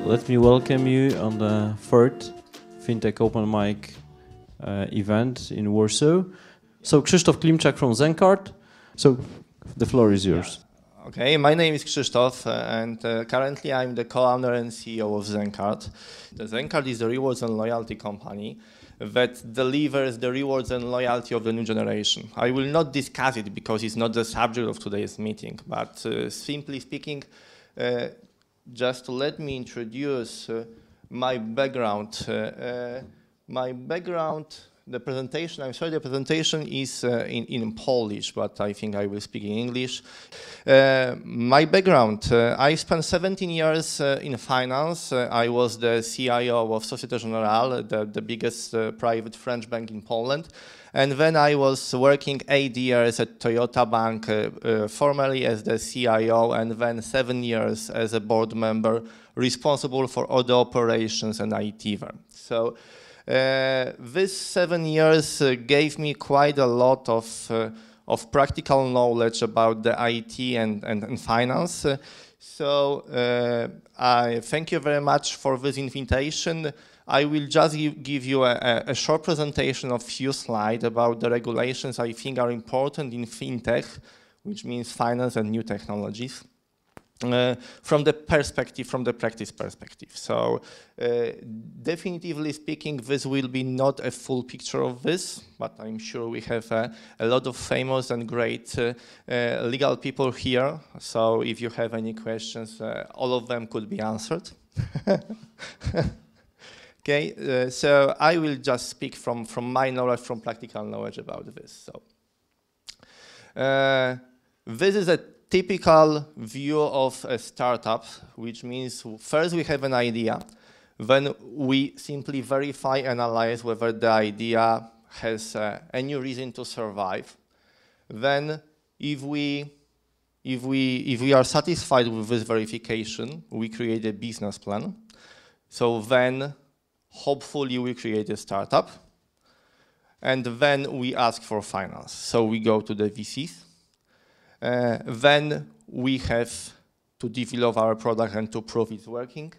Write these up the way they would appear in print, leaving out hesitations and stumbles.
Let me welcome you on the third Fintech Open Mic event in Warsaw. So Krzysztof Klimczak from ZenCard. So the floor is yours. Okay, my name is Krzysztof, and currently I'm the co-owner and CEO of ZenCard. The ZenCard is a rewards and loyalty company that delivers the rewards and loyalty of the new generation. I will not discuss it because it's not the subject of today's meeting, but simply speaking, just to let me introduce my background. The presentation is in Polish, but I think I will speak in English. My background, I spent 17 years in finance. I was the CIO of Société Générale, the biggest private French bank in Poland. And then I was working 8 years at Toyota Bank, formerly as the CIO, and then 7 years as a board member responsible for all the operations and IT there. So these 7 years gave me quite a lot of practical knowledge about the IT and finance. So I thank you very much for this invitation. I will just give you a short presentation of few slides about the regulations I think are important in fintech, which means finance and new technologies. From the practice perspective. So definitively speaking, this will be not a full picture of this, but I'm sure we have a lot of famous and great legal people here. So if you have any questions, all of them could be answered. Okay, so I will just speak from my knowledge, from practical knowledge about this. So this is a typical view of a startup, which means first we have an idea, then we simply verify, analyze whether the idea has any reason to survive. Then if we are satisfied with this verification, we create a business plan. So then hopefully we create a startup, and then we ask for finance. So we go to the VCs. Then we have to develop our product and to prove it's working.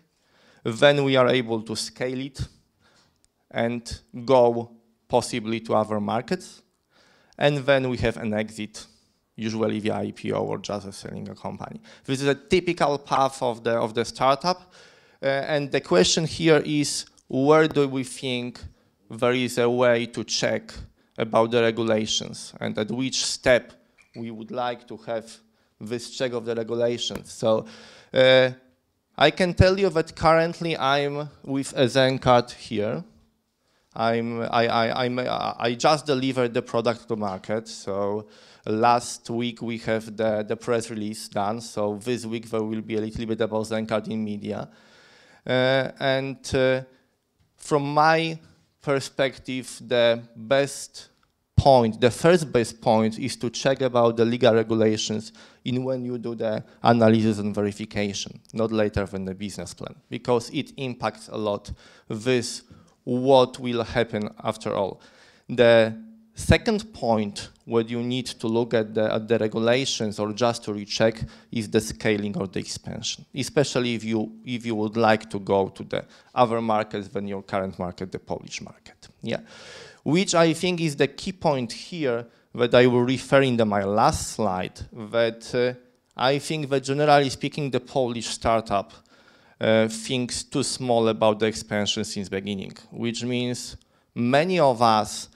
Then we are able to scale it and go possibly to other markets. And then we have an exit, usually via IPO or just selling a company. This is a typical path of the startup. And the question here is, where do we think there is a way to check about the regulations, and at which step we would like to have this check of the regulations? So I can tell you that currently I'm with a ZenCard here. I just delivered the product to market. So last week we have the press release done. So this week there will be a little bit about ZenCard in media. From my perspective, the first best point is to check about the legal regulations when you do the analysis and verification, not later than the business plan, because it impacts a lot what will happen after all. The second point where you need to look at the regulations or just to recheck is the scaling or the expansion, especially if you would like to go to the other markets than your current market, the Polish market. Yeah. Which I think is the key point here that I will refer in my last slide, that I think that generally speaking, the Polish startup thinks too small about the expansion since beginning, which means many of us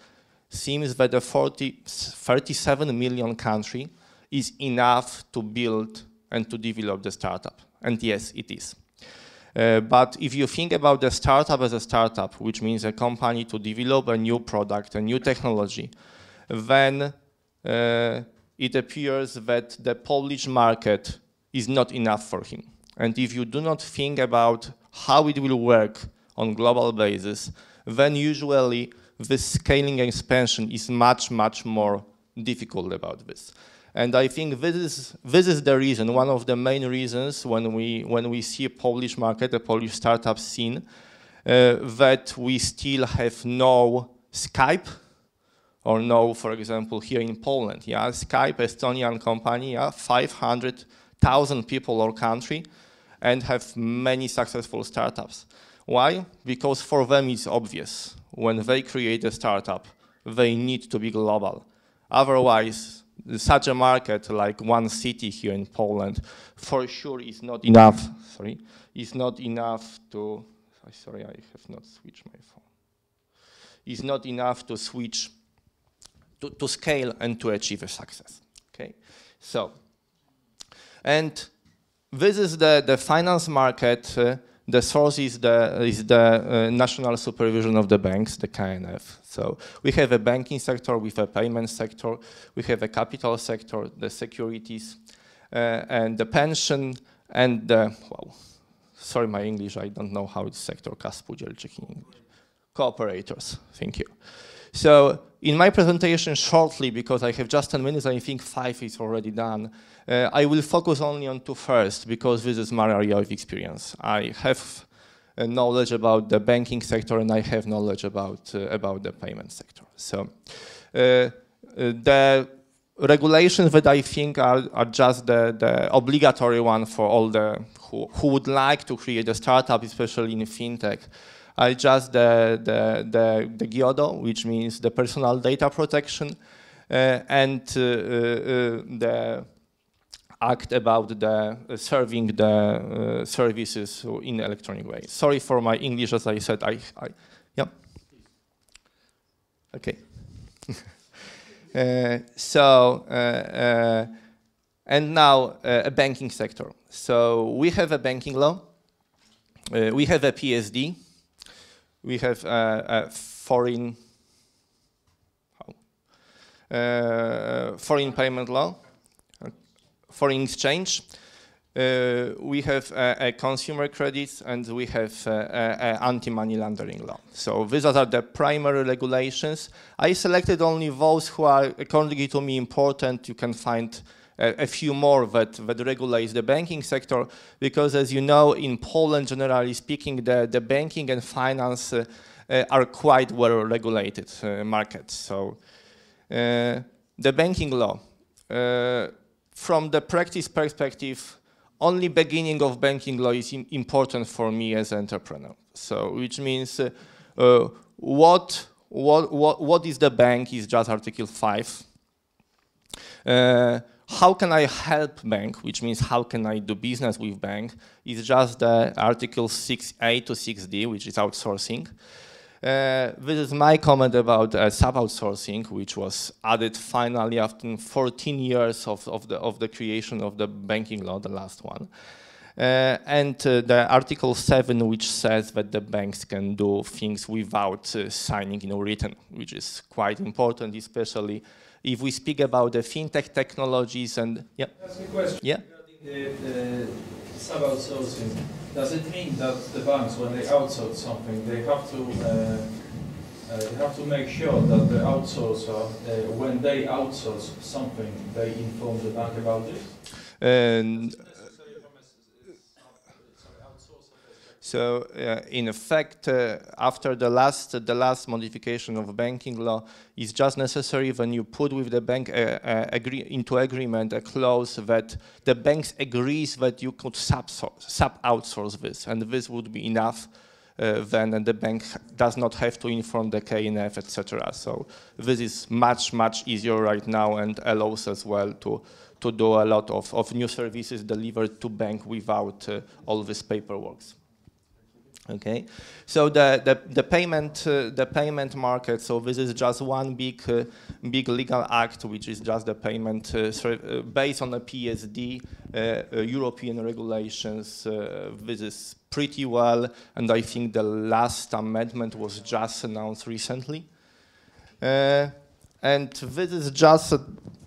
seems that the 37 million country is enough to build and to develop the startup. And yes, it is. But if you think about the startup as a startup, which means a company to develop a new product, a new technology, then it appears that the Polish market is not enough for him. And if you do not think about how it will work on global basis, then usually the scaling and expansion is much more difficult about this. And I think this is the reason, one of the main reasons when we see a Polish market, a Polish startup scene, that we still have no Skype or no, for example, here in Poland, Skype, Estonian company, 500,000 people or country, and have many successful startups. Why? Because for them it's obvious. When they create a startup, they need to be global. Otherwise, such a market like one city here in Poland for sure is not enough. Sorry, is not enough to. Sorry, I have not switched my phone. Is not enough to switch to scale and to achieve a success. Okay, so and this is the finance market. The source is the national supervision of the banks, the KNF. So we have a banking sector, we have a payment sector, we have a capital sector, the securities, and the pension, and the, well, sorry, my English, I don't know how it's sector, spółdzielczych in English. Cooperators, thank you. So in my presentation shortly, because I have just 10 minutes, I think 5 is already done, I will focus only on 2 first, because this is my area of experience. I have knowledge about the banking sector and I have knowledge about the payment sector. So the regulations that I think are just the obligatory one for all the who would like to create a startup, especially in fintech, are just the GIODO, which means the personal data protection, and the act about the serving the services in electronic way. Sorry for my English, as I said. Yeah. Okay. And now a banking sector. So we have a banking law. We have a PSD. We have a foreign payment law, foreign exchange. We have a consumer credits, and we have anti-money laundering law. So these are the primary regulations. I selected only those who are, according to me, important. You can find a few more that regulate the banking sector, because as you know, in Poland, generally speaking, the banking and finance are quite well regulated markets. So the banking law, from the practice perspective, only beginning of banking law is important for me as an entrepreneur. So which means what is the bank is just Article 5. How can I help bank, which means how can I do business with bank, is just the Article 6A to 6D, which is outsourcing. This is my comment about sub-outsourcing, which was added finally after 14 years of the creation of the banking law, the last one. And the Article 7, which says that the banks can do things without signing written, which is quite important, especially if we speak about the fintech technologies and yeah. That's a question. Yeah. Regarding the sub-outsourcing, does it mean that the banks, when they outsource something, they have to make sure that the outsourcer, when they outsource something, they inform the bank about it? So, in effect, after the last modification of banking law, it's just necessary when you put with the bank into agreement a clause that the banks agrees that you could sub-outsource this, and this would be enough. Then the bank does not have to inform the KNF, etc. So this is much easier right now and allows as well to do a lot of new services delivered to bank without all this paperwork. Okay, so the payment market. So this is just one big legal act, which is just the payment based on the PSD, European regulations. This is pretty well, and I think the last amendment was just announced recently. And this is just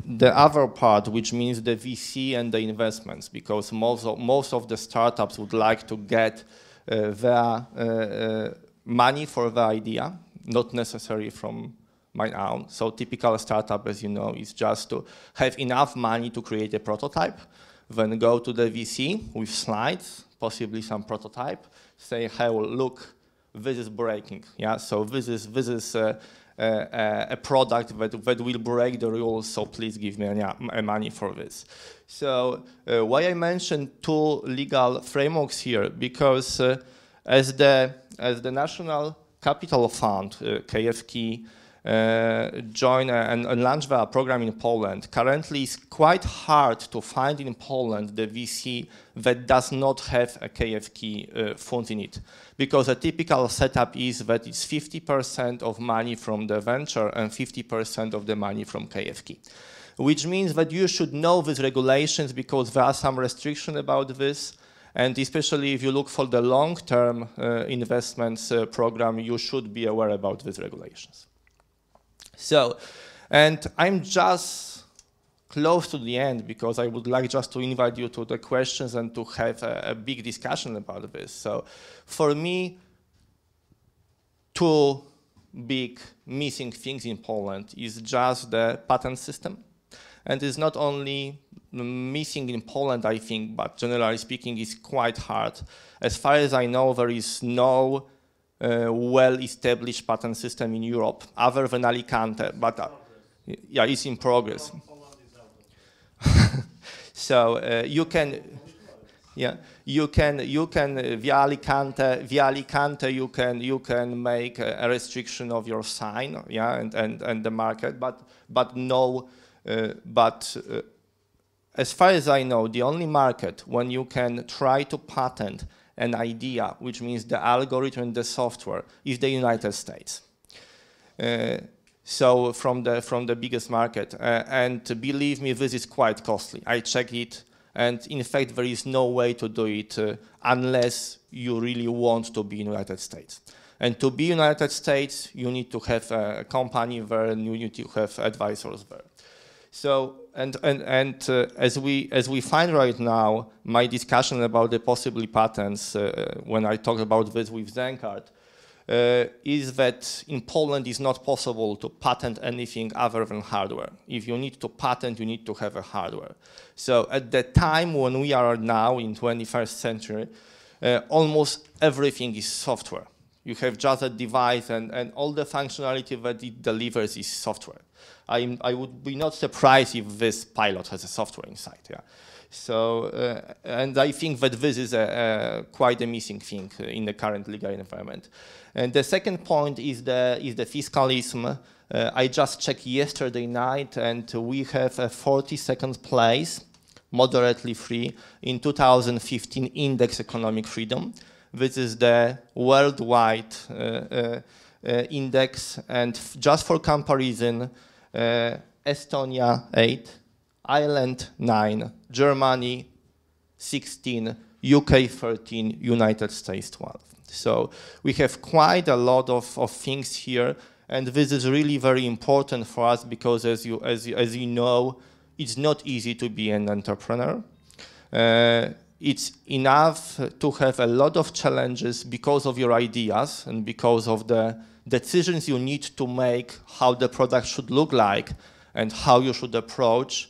the other part, which means the VC and the investments, because most of the startups would like to get their money for the idea, not necessarily from my own. So typical startup, as you know, is just to have enough money to create a prototype, then go to the VC with slides, possibly some prototype, say, hey, well, look, this is breaking. Yeah, so this is a product that will break the rules, so please give me money for this. So why I mentioned two legal frameworks here, because as the National Capital Fund, KFK, join and launch a program in Poland. Currently, it's quite hard to find in Poland the VC that does not have a KFK fund in it, because a typical setup is that it's 50% of money from the venture and 50% of the money from KFK, which means that you should know these regulations, because there are some restrictions about this. And especially if you look for the long-term investments program, you should be aware about these regulations. So, and I'm just close to the end, because I would like just to invite you to the questions and to have a big discussion about this. So for me, two big missing things in Poland is just the patent system. And it's not only missing in Poland, I think, but generally speaking, it's quite hard. As far as I know, there is no well-established patent system in Europe, other than Alicante, but yeah, it's in progress. So you can via Alicante you can make a restriction of your sign, yeah, and the market, but no, as far as I know, the only market when you can try to patent an idea, which means the algorithm and the software, is the United States. So from the biggest market, and believe me, this is quite costly. I checked it, and in fact, there is no way to do it unless you really want to be in the United States. And to be in the United States, you need to have a company there, and you need to have advisors there. So, as we find right now, my discussion about the possible patents, when I talk about this with ZenCard, is that in Poland it's not possible to patent anything other than hardware. If you need to patent, you need to have a hardware. So at the time when we are now in 21st century, almost everything is software. You have just a device, and all the functionality that it delivers is software. I would be not surprised if this pilot has a software inside. Yeah. So, and I think that this is quite a missing thing in the current legal environment. And the second point is the fiscalism. I just checked yesterday night, and we have a 42nd place, moderately free, in 2015 Index Economic Freedom. This is the worldwide index, and just for comparison, Estonia 8, Ireland 9, Germany 16, UK 13, United States 12. So we have quite a lot of things here, and this is really very important for us, because as you know, it's not easy to be an entrepreneur. It's enough to have a lot of challenges because of your ideas and because of the decisions you need to make, how the product should look like and how you should approach.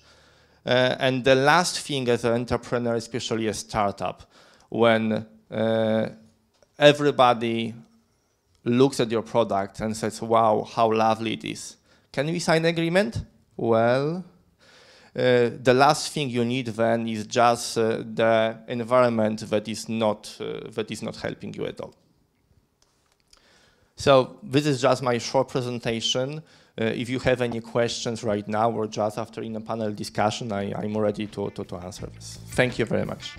And the last thing as an entrepreneur, especially a startup, when everybody looks at your product and says, wow, how lovely it is. Can we sign an agreement? Well, the last thing you need then is just the environment that is not helping you at all. So this is just my short presentation. If you have any questions right now or just after in a panel discussion, I'm ready to answer this. Thank you very much.